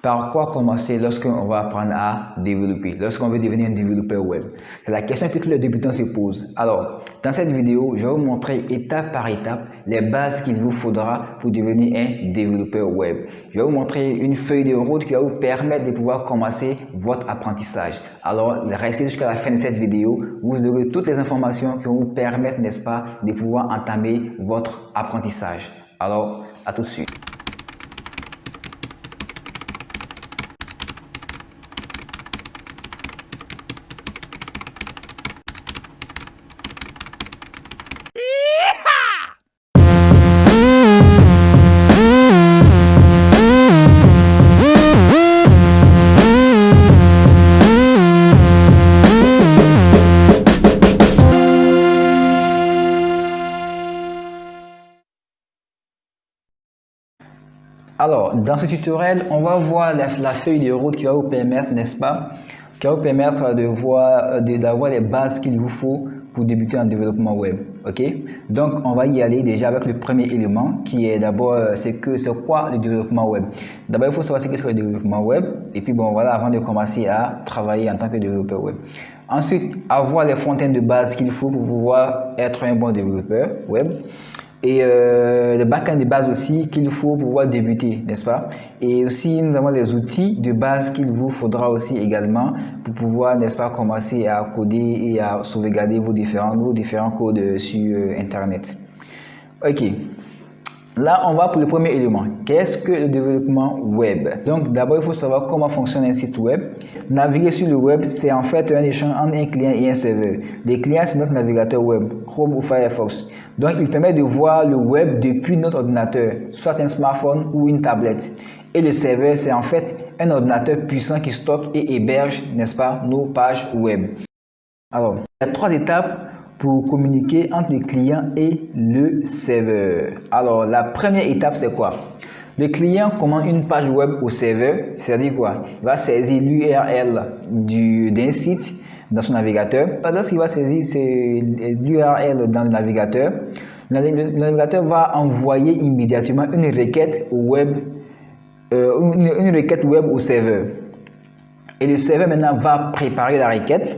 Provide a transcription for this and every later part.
Par quoi commencer lorsqu'on va apprendre à développer, lorsqu'on veut devenir un développeur web? C'est la question que tous les débutants se posent. Alors, dans cette vidéo, je vais vous montrer étape par étape les bases qu'il vous faudra pour devenir un développeur web. Je vais vous montrer une feuille de route qui va vous permettre de pouvoir commencer votre apprentissage. Alors, restez jusqu'à la fin de cette vidéo. Vous aurez toutes les informations qui vont vous permettre, n'est-ce pas, de pouvoir entamer votre apprentissage. Alors, à tout de suite. Alors, dans ce tutoriel, on va voir la feuille de route qui va vous permettre, n'est-ce pas, qui va vous permettre d'avoir les bases qu'il vous faut pour débuter en développement web. Ok? Donc, on va y aller déjà avec le premier élément qui est d'abord, c'est quoi le développement web? D'abord, il faut savoir ce que c'est le développement web. Et puis, bon, voilà, avant de commencer à travailler en tant que développeur web. Ensuite, avoir les fontaines de base qu'il faut pour pouvoir être un bon développeur web. Et le backend de base aussi qu'il faut pouvoir débuter, n'est-ce pas? Et aussi, nous avons les outils de base qu'il vous faudra aussi également pour pouvoir, n'est-ce pas, commencer à coder et à sauvegarder vos différents codes sur Internet. Ok. Là, on va pour le premier élément. Qu'est-ce que le développement web? Donc, d'abord, il faut savoir comment fonctionne un site web. Naviguer sur le web, c'est en fait un échange entre un client et un serveur. Le client, c'est notre navigateur web, Chrome ou Firefox. Donc, il permet de voir le web depuis notre ordinateur, soit un smartphone ou une tablette. Et le serveur, c'est en fait un ordinateur puissant qui stocke et héberge, n'est-ce pas, nos pages web. Alors, il y a 3 étapes pour communiquer entre le client et le serveur. Alors, la première étape, c'est quoi? Le client commande une page web au serveur, c'est-à-dire quoi? Il va saisir l'URL d'un site dans son navigateur. Lorsqu'il va saisir l'URL dans le navigateur va envoyer immédiatement une requête web au serveur. Et le serveur maintenant va préparer la requête.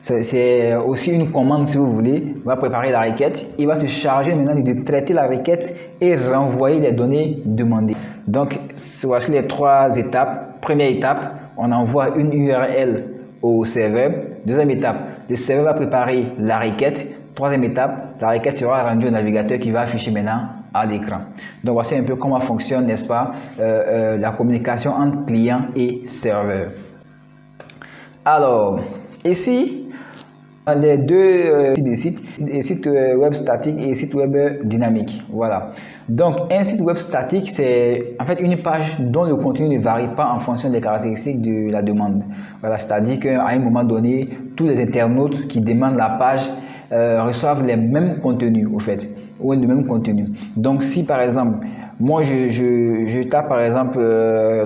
C'est aussi une commande si vous voulez. Il va préparer la requête. Il va se charger maintenant de traiter la requête et renvoyer les données demandées. Donc, voici les 3 étapes. Première étape, on envoie une URL au serveur. Deuxième étape, le serveur va préparer la requête. Troisième étape, la requête sera rendue au navigateur qui va afficher maintenant à l'écran. Donc, voici un peu comment fonctionne, n'est-ce pas, la communication entre client et serveur. Alors, ici, les deux sites web statiques et sites web dynamiques. Voilà. Donc, un site web statique, c'est en fait une page dont le contenu ne varie pas en fonction des caractéristiques de la demande. Voilà, c'est-à-dire qu'à un moment donné, tous les internautes qui demandent la page reçoivent les mêmes contenus, au fait, ou le même contenu. Donc, si par exemple, moi, je tape par exemple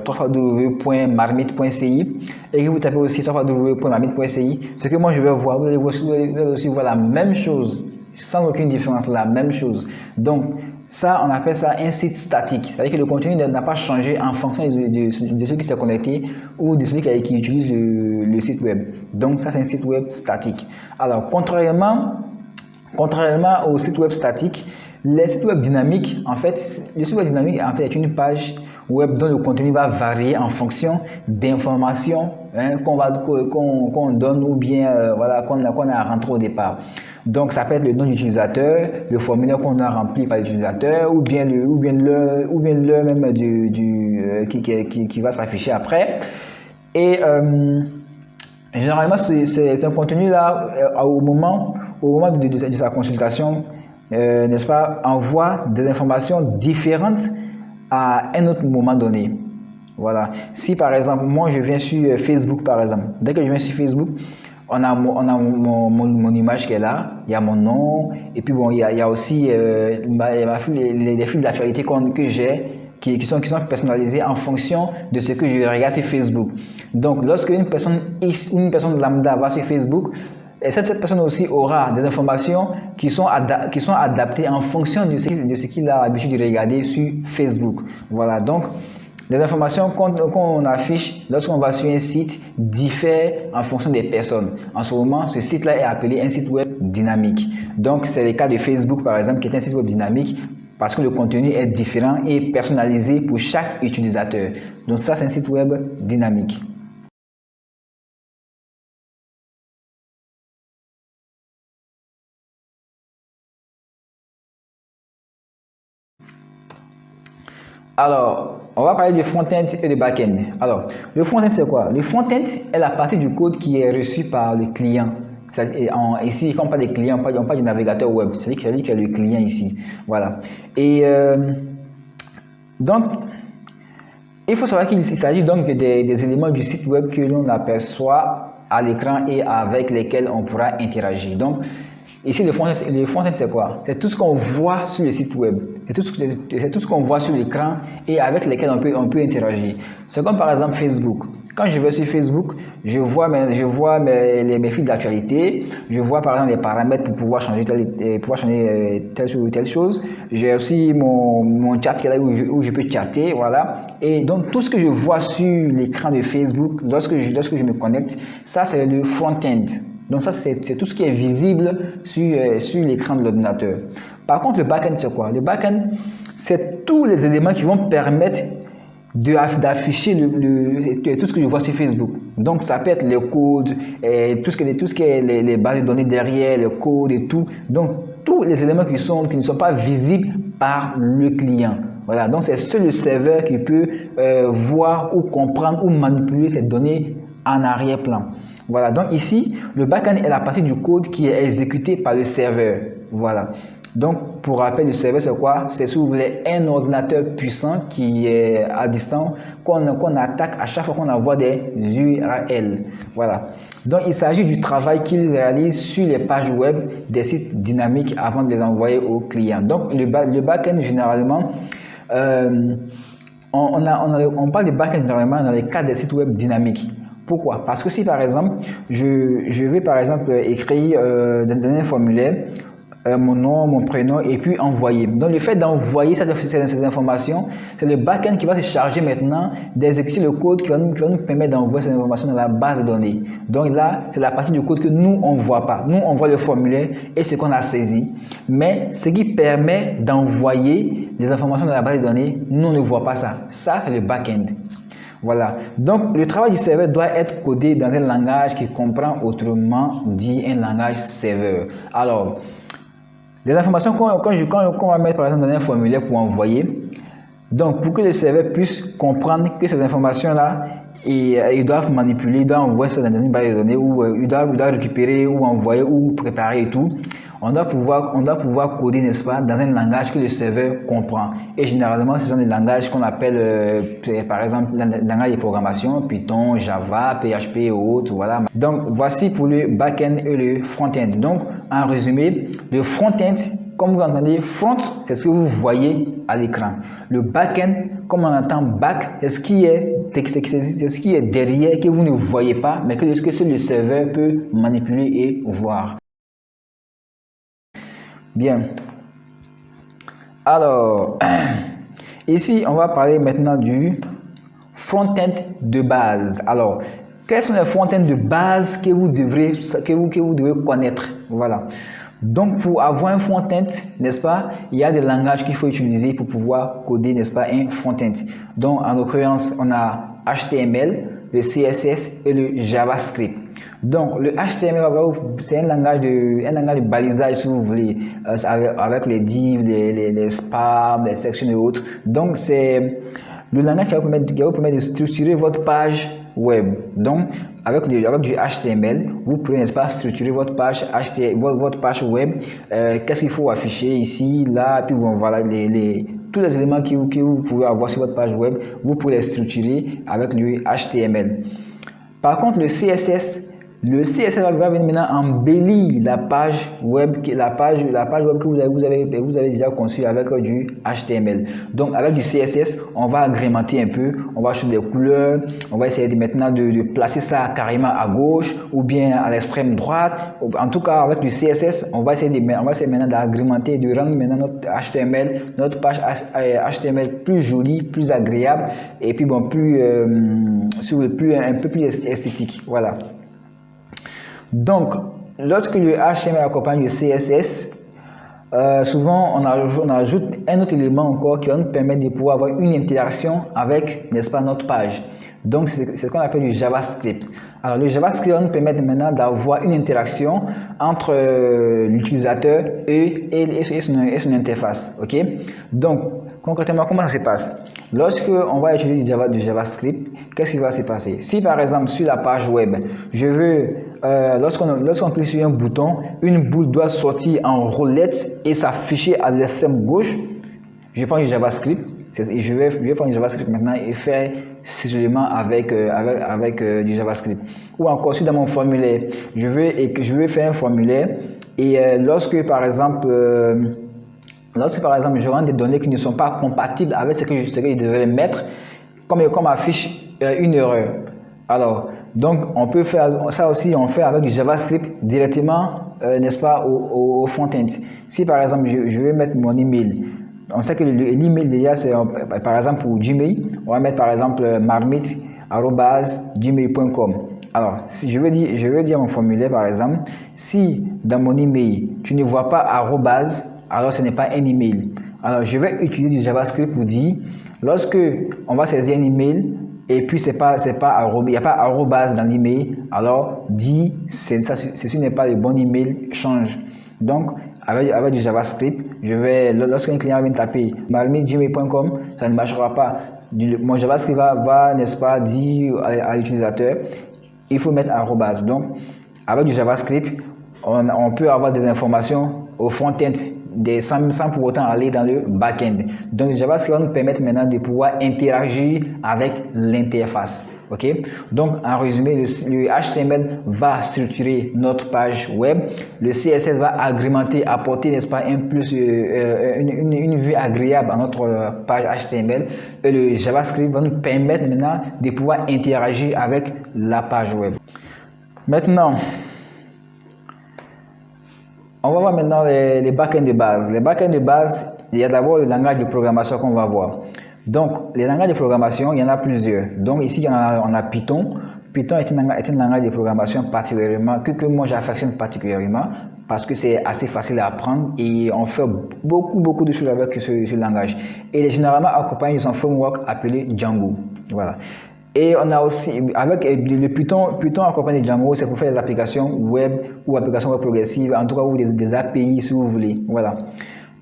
www.marmite.ci et que vous tapez aussi www.marmite.ci, ce que moi je vais voir, vous allez aussi voir la même chose, sans aucune différence, la même chose. Donc, ça, on appelle ça un site statique. C'est-à-dire que le contenu n'a pas changé en fonction de celui qui s'est connecté ou de celui qui utilise le site web. Donc, ça, c'est un site web statique. Alors, contrairement au site web statique, les sites web dynamiques, en fait, le site web dynamique est une page web dont le contenu va varier en fonction d'informations qu'on donne ou bien voilà, qu'on a rentré au départ. Donc, ça peut être le nom d'utilisateur, le formulaire qu'on a rempli par l'utilisateur ou bien l'heure même qui va s'afficher après. Et généralement, c'est un contenu là au moment de sa consultation, n'est-ce pas, envoie des informations différentes à un autre moment donné. Voilà. Si par exemple, moi je viens sur Facebook par exemple, dès que je viens sur Facebook, on a mon image qui est là, il y a mon nom, et puis bon, il y a aussi les fils d'actualité que j'ai, qui sont personnalisés en fonction de ce que je regarde sur Facebook. Donc, lorsque une personne lambda va sur Facebook, et cette personne aussi aura des informations qui sont adaptées en fonction de ce qu'il a l'habitude de regarder sur Facebook. Voilà, donc les informations qu'on affiche lorsqu'on va sur un site diffèrent en fonction des personnes. En ce moment, ce site-là est appelé un site web dynamique. Donc, c'est le cas de Facebook, par exemple, qui est un site web dynamique parce que le contenu est différent et personnalisé pour chaque utilisateur. Donc, ça, c'est un site web dynamique. Alors, on va parler du front-end et du back-end. Alors, le front-end, c'est quoi? Le front-end est la partie du code qui est reçue par le client. Ici, quand on parle des clients, on parle du navigateur web. C'est lui qui est le client ici. Voilà. Et donc, il faut savoir qu'il s'agit donc des éléments du site web que l'on aperçoit à l'écran et avec lesquels on pourra interagir. Donc, ici, le front-end, c'est quoi? C'est tout ce qu'on voit sur le site web. C'est tout ce qu'on voit sur l'écran et avec lesquels on peut interagir. C'est comme par exemple Facebook. Quand je vais sur Facebook, je vois mes fils d'actualité. Je vois par exemple les paramètres pour pouvoir changer telle chose. J'ai aussi mon chat qui est là où je peux chatter. Voilà. Et donc, tout ce que je vois sur l'écran de Facebook, lorsque je me connecte, ça, c'est le front-end. Donc ça, c'est tout ce qui est visible sur l'écran de l'ordinateur. Par contre, le back-end, c'est quoi? Le back-end, c'est tous les éléments qui vont permettre d'afficher tout ce que je vois sur Facebook. Donc, ça peut être le code, tout ce qui est les bases de données derrière, le code et tout. Donc, tous les éléments qui ne sont pas visibles par le client. Voilà, donc c'est seul le serveur qui peut voir ou comprendre ou manipuler ces données en arrière-plan. Voilà, donc ici, le back-end est la partie du code qui est exécuté par le serveur. Voilà. Donc, pour rappel, le serveur, c'est quoi? C'est, si vous voulez, un ordinateur puissant qui est à distance, qu'on attaque à chaque fois qu'on envoie des URL. Voilà. Donc, il s'agit du travail qu'il réalise sur les pages web des sites dynamiques avant de les envoyer aux clients. Donc, le back-end, généralement, on parle de back-end généralement dans les cas des sites web dynamiques. Pourquoi? Parce que si par exemple, je vais par exemple écrire dans un formulaire mon nom, mon prénom et puis envoyer. Donc le fait d'envoyer ces informations, c'est le back-end qui va se charger maintenant d'exécuter le code qui va nous permettre d'envoyer ces informations dans la base de données. Donc là, c'est la partie du code que nous, on ne voit pas. Nous, on voit le formulaire et ce qu'on a saisi. Mais ce qui permet d'envoyer les informations dans la base de données, nous, on ne voit pas ça. Ça, c'est le back-end. Voilà. Donc, le travail du serveur doit être codé dans un langage qui comprend, autrement dit, un langage serveur. Alors, les informations qu'on va mettre par exemple dans un formulaire pour envoyer, donc pour que le serveur puisse comprendre que ces informations-là, ils doivent manipuler, ils doivent envoyer ça dans une base de données ou ils doivent récupérer ou envoyer ou préparer et tout. On doit pouvoir coder, n'est-ce pas, dans un langage que le serveur comprend. Et généralement, ce sont des langages qu'on appelle, par exemple, langage de programmation, Python, Java, PHP et autres. Voilà. Donc, voici pour le back-end et le front-end. Donc, en résumé, le front-end, comme vous entendez, front, c'est ce que vous voyez à l'écran. Le back-end, comme on entend back, c'est ce qui est derrière, que vous ne voyez pas, mais que seul le serveur peut manipuler et voir. Bien. Alors, ici, on va parler maintenant du front-end de base. Alors, quels sont les front-end de base que vous devrez connaître? Voilà. Donc, pour avoir un front-end, n'est-ce pas, il y a des langages qu'il faut utiliser pour pouvoir coder, n'est-ce pas, un front-end. Donc, en l'occurrence, on a HTML, le CSS et le JavaScript. Donc, le HTML, c'est un langage de balisage, si vous voulez, avec les divs, les spams, les sections et autres. Donc, c'est le langage qui va vous permettre de structurer votre page web. Donc, avec du HTML, vous pouvez, n'est-ce pas, structurer votre page web. Qu'est-ce qu'il faut afficher ici, là, puis bon, voilà, tous les éléments que vous pouvez avoir sur votre page web, vous pouvez les structurer avec du HTML. Par contre, le CSS, Le CSS va venir maintenant embellir la page web que vous avez déjà conçue avec du HTML. Donc avec du CSS, on va agrémenter un peu, on va changer des couleurs, on va essayer maintenant de placer ça carrément à gauche ou bien à l'extrême droite. En tout cas, avec du CSS, on va essayer maintenant d'agrémenter, de rendre maintenant notre HTML, notre page HTML plus jolie, plus agréable et puis bon, un peu plus esthétique. Voilà. Donc, lorsque le HTML accompagne le CSS, souvent on ajoute un autre élément encore qui va nous permettre de pouvoir avoir une interaction avec, n'est-ce pas, notre page. Donc, c'est ce qu'on appelle du JavaScript. Alors, le JavaScript va nous permettre maintenant d'avoir une interaction entre l'utilisateur et son interface. Ok? Donc, concrètement, comment ça se passe? Lorsque on va utiliser du JavaScript, qu'est-ce qui va se passer? Si par exemple sur la page web, je veux lorsqu'on clique sur un bouton, une boule doit sortir en roulette et s'afficher à l'extrême gauche. Je prends du JavaScript et je vais prendre du JavaScript maintenant et faire ces éléments avec du JavaScript. Ou encore si dans mon formulaire, je veux faire un formulaire et lorsque par exemple je rends des données qui ne sont pas compatibles avec ce que je devrais mettre, comme affiche une erreur. Alors, donc, on peut faire ça aussi, on fait avec du JavaScript directement, n'est-ce pas, au front-end. Si par exemple, je veux mettre mon email, on sait que l'email déjà, c'est par exemple pour Gmail, on va mettre par exemple marmite@gmail.com. Alors, si je veux dire mon formulaire par exemple, si dans mon email, tu ne vois pas arrobase, alors ce n'est pas un email. Alors, je vais utiliser du JavaScript pour dire, lorsque on va saisir un email, et puis il n'y a pas arrobase dans l'email, alors dit ceci n'est pas le bon email, change. Donc avec du JavaScript, lorsqu'un client vient taper marmite@gmail.com, ça ne marchera pas. Mon JavaScript va n'est-ce pas, dire à l'utilisateur, il faut mettre arrobase. Donc avec du JavaScript, on peut avoir des informations au front-end sans pour autant aller dans le back-end. Donc le JavaScript va nous permettre maintenant de pouvoir interagir avec l'interface. Ok? Donc en résumé, le HTML va structurer notre page web, le CSS va agrémenter, apporter, n'est-ce pas, un plus, une vue agréable à notre page HTML, et le JavaScript va nous permettre maintenant de pouvoir interagir avec la page web. Maintenant, on va voir maintenant les backends de base. Les backends de base, il y a d'abord le langage de programmation qu'on va voir. Donc, les langages de programmation, il y en a plusieurs. Donc, ici, on a Python. Python est un langage de programmation particulièrement, que moi j'affectionne particulièrement parce que c'est assez facile à apprendre et on fait beaucoup de choses avec ce langage. Et il est généralement accompagné de son framework appelé Django. Voilà. Et on a aussi, avec le Python accompagné de Django, c'est pour faire des applications web ou applications web progressives, en tout cas, ou des API si vous voulez. Voilà.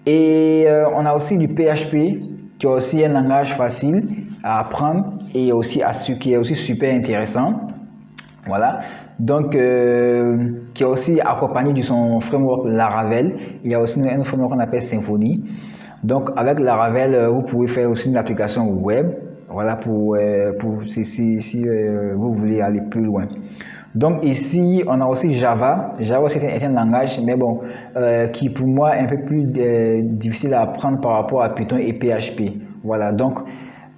Et on a aussi du PHP, qui est aussi un langage facile à apprendre et aussi qui est aussi super intéressant. Voilà. Donc, qui est aussi accompagné de son framework Laravel. Il y a aussi un framework qu'on appelle Symfony. Donc, avec Laravel, vous pouvez faire aussi une application web. Voilà, si vous voulez aller plus loin. Donc ici, on a aussi Java. Java aussi est un langage, mais bon, qui pour moi est un peu plus difficile à apprendre par rapport à Python et PHP. Voilà, donc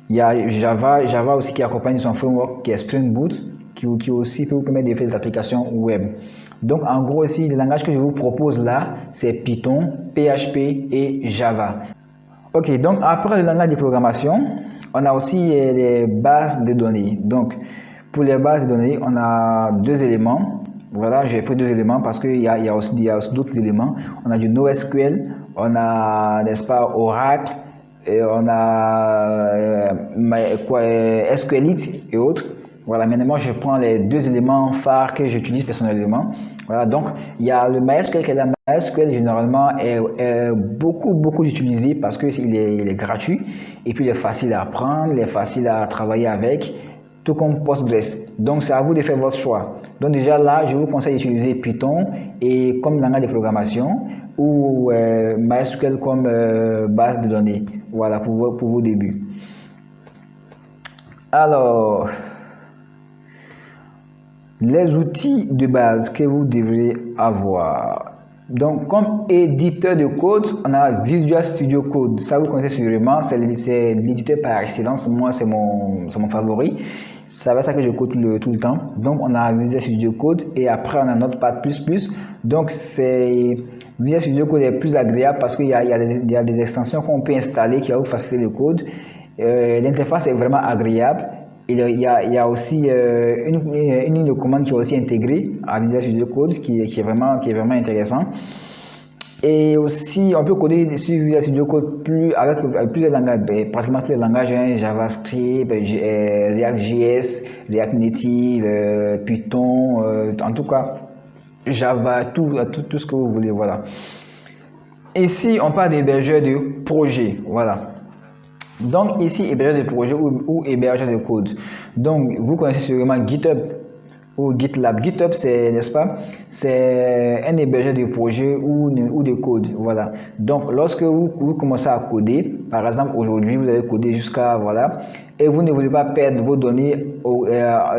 il y a Java aussi qui accompagne son framework qui est Spring Boot, qui aussi peut vous permettre de faire des applications web. Donc en gros ici, les langages que je vous propose là, c'est Python, PHP et Java. Ok, donc après le langage de programmation, on a aussi les bases de données. Donc, pour les bases de données, on a deux éléments. Voilà, j'ai pris deux éléments parce qu'il y a aussi d'autres éléments. On a du NoSQL, on a, n'est-ce pas, Oracle, et on a SQLite et autres. Voilà, maintenant je prends les deux éléments phares que j'utilise personnellement. Voilà, donc il y a le MySQL qui est là. MySQL généralement est beaucoup utilisé parce qu'il est gratuit et puis il est facile à apprendre, il est facile à travailler avec, tout comme Postgres. Donc c'est à vous de faire votre choix. Donc déjà là, je vous conseille d'utiliser Python et comme langage de programmation ou MySQL comme base de données. Voilà pour vos débuts. Alors, les outils de base que vous devrez avoir. Donc, comme éditeur de code, on a Visual Studio Code. Ça, vous connaissez sûrement, c'est l'éditeur par excellence. Moi, c'est mon favori. C'est avec ça que je code tout le temps. Donc, on a Visual Studio Code et après, on a Notepad++. Donc, Visual Studio Code est plus agréable parce qu'il y a des extensions qu'on peut installer qui va vous faciliter le code. L'interface est vraiment agréable. Il y a aussi une ligne de commande qui est aussi intégrée à Visual Studio Code qui est vraiment intéressant. Et aussi, on peut coder sur Visual Studio Code avec plusieurs langages, pratiquement tous les langages, hein, JavaScript, React.js, React Native, Python, en tout cas, Java, tout ce que vous voulez, voilà. Ici, on parle d'hébergeur de projet, voilà. Donc ici, hébergeur de projet ou hébergeur de code. Donc vous connaissez sûrement GitHub ou GitLab. GitHub, c'est, n'est-ce pas, c'est un hébergeur de projet ou de code. Voilà. Donc lorsque vous commencez à coder, par exemple aujourd'hui vous avez codé jusqu'à voilà, et vous ne voulez pas perdre vos données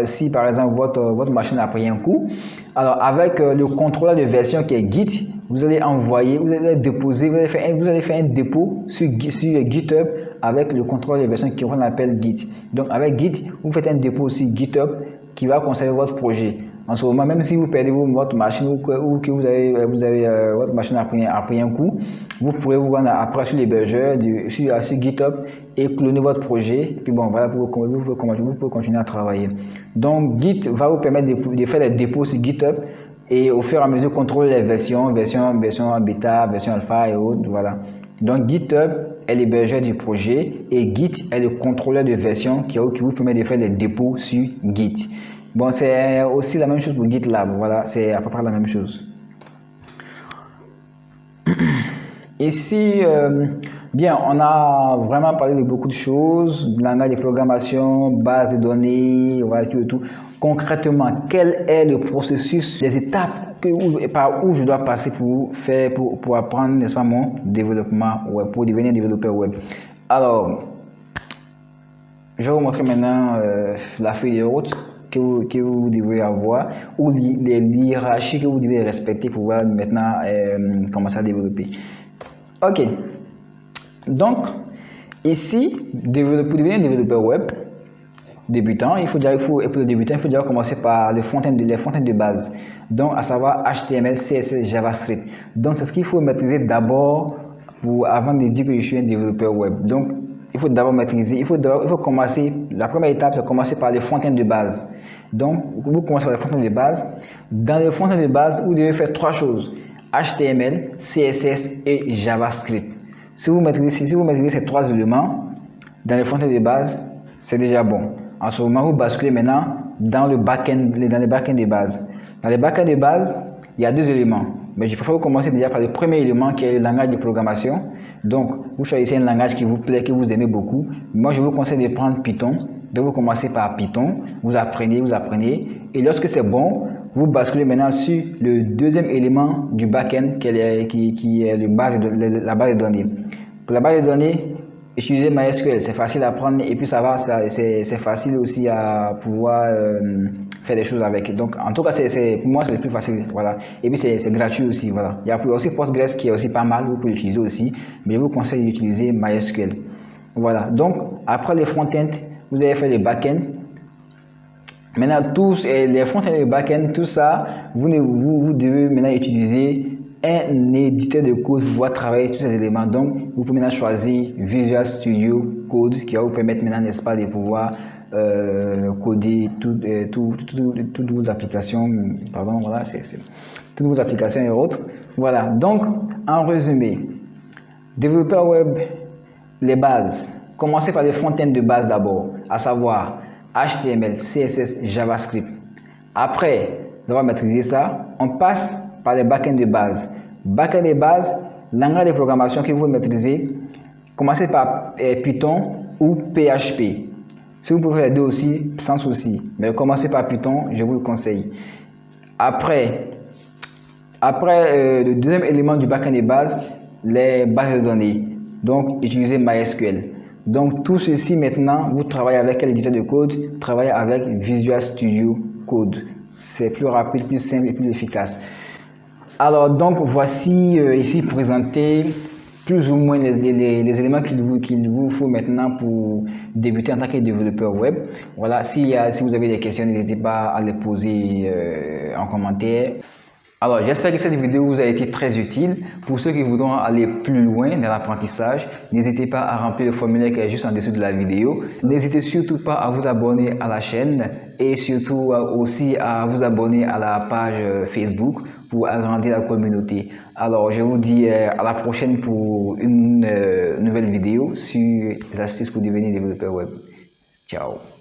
si par exemple votre machine a pris un coup. Alors avec le contrôleur de version qui est Git, vous allez envoyer, vous allez déposer, vous allez faire un dépôt sur GitHub avec le contrôleur de version qu'on appelle Git. Donc avec Git, vous faites un dépôt sur GitHub qui va conserver votre projet. En ce moment, même si vous perdez votre machine ou que vous avez votre machine a pris un coup, vous pourrez vous rendre après sur l'hébergeur sur GitHub et cloner votre projet. Puis bon, voilà, vous pouvez continuer à travailler. Donc Git va vous permettre de faire des dépôts sur GitHub et au fur et à mesure contrôler les version bêta, version alpha et autres. Voilà. Donc GitHub est l'hébergeur du projet et Git est le contrôleur de version qui vous permet de faire des dépôts sur Git. Bon, c'est aussi la même chose pour GitLab. Voilà, c'est à peu près la même chose. Ici, bien, on a vraiment parlé de beaucoup de choses, langage de programmation, base de données, voilà, tout. Concrètement, quel est le processus, les étapes par où je dois passer pour apprendre, n'est-ce pas, mon développement web, pour devenir développeur web. Alors, je vais vous montrer maintenant la feuille de route que vous devez avoir ou les hiérarchies que vous devez respecter pour pouvoir maintenant commencer à développer. Ok. Donc, ici, pour devenir développeur web, débutant, il faut déjà commencer par les front-end de base. Donc, à savoir HTML, CSS, JavaScript. Donc, c'est ce qu'il faut maîtriser d'abord avant de dire que je suis un développeur web. Donc, il faut d'abord maîtriser, il faut commencer, la première étape, c'est commencer par les front-end de base. Donc, vous commencez par les front-end de base. Dans les front-end de base, vous devez faire trois choses: HTML, CSS et JavaScript. Si vous maîtrisez ces trois éléments dans les front-end de base, c'est déjà bon. En ce moment, vous basculez maintenant dans les back-end de base. Dans les back-end de base, il y a deux éléments. Mais je préfère commencer déjà par le premier élément qui est le langage de programmation. Donc, vous choisissez un langage qui vous plaît, que vous aimez beaucoup. Moi, je vous conseille de prendre Python. Donc, vous commencez par Python. Vous apprenez. Et lorsque c'est bon, vous basculez maintenant sur le deuxième élément du back-end qui est la base de données. Pour la base de données, utilisez MySQL, c'est facile à apprendre et puis c'est facile aussi à pouvoir faire des choses avec. Donc en tout cas, pour moi c'est le plus facile, voilà. Et puis c'est gratuit aussi, voilà. Il y a aussi Postgres qui est aussi pas mal, vous pouvez l'utiliser aussi, mais je vous conseille d'utiliser MySQL. Voilà. Donc après les front-end, vous allez faire les back-end. Maintenant les front-end et les back-end, tout ça, vous devez maintenant utiliser un éditeur de code pour pouvoir travailler tous ces éléments. Donc, vous pouvez maintenant choisir Visual Studio Code qui va vous permettre maintenant, n'est-ce pas, de pouvoir coder toutes vos applications. Pardon, voilà, toutes vos applications et autres. Voilà. Donc, en résumé, développeur web, les bases. Commencez par les front-end de base d'abord, à savoir HTML, CSS, JavaScript. Après avoir maîtrisé ça, on passe par les back-end de base. Back-end de base, langage de programmation que vous maîtrisez, commencez par Python ou PHP. Si vous pouvez faire les deux aussi, sans souci. Mais commencez par Python, je vous le conseille. Après le deuxième élément du back-end de base, les bases de données. Donc, utilisez MySQL. Donc, tout ceci maintenant, vous travaillez avec quel éditeur de code? Travaillez avec Visual Studio code. C'est plus rapide, plus simple et plus efficace. Alors donc voici ici présenté plus ou moins les éléments qu'il vous faut maintenant pour débuter en tant que développeur web. Voilà, si vous avez des questions, n'hésitez pas à les poser en commentaire. Alors, j'espère que cette vidéo vous a été très utile. Pour ceux qui voudront aller plus loin dans l'apprentissage, n'hésitez pas à remplir le formulaire qui est juste en dessous de la vidéo. N'hésitez surtout pas à vous abonner à la chaîne et surtout aussi à vous abonner à la page Facebook pour agrandir la communauté. Alors, je vous dis à la prochaine pour une nouvelle vidéo sur les astuces pour devenir développeur web. Ciao!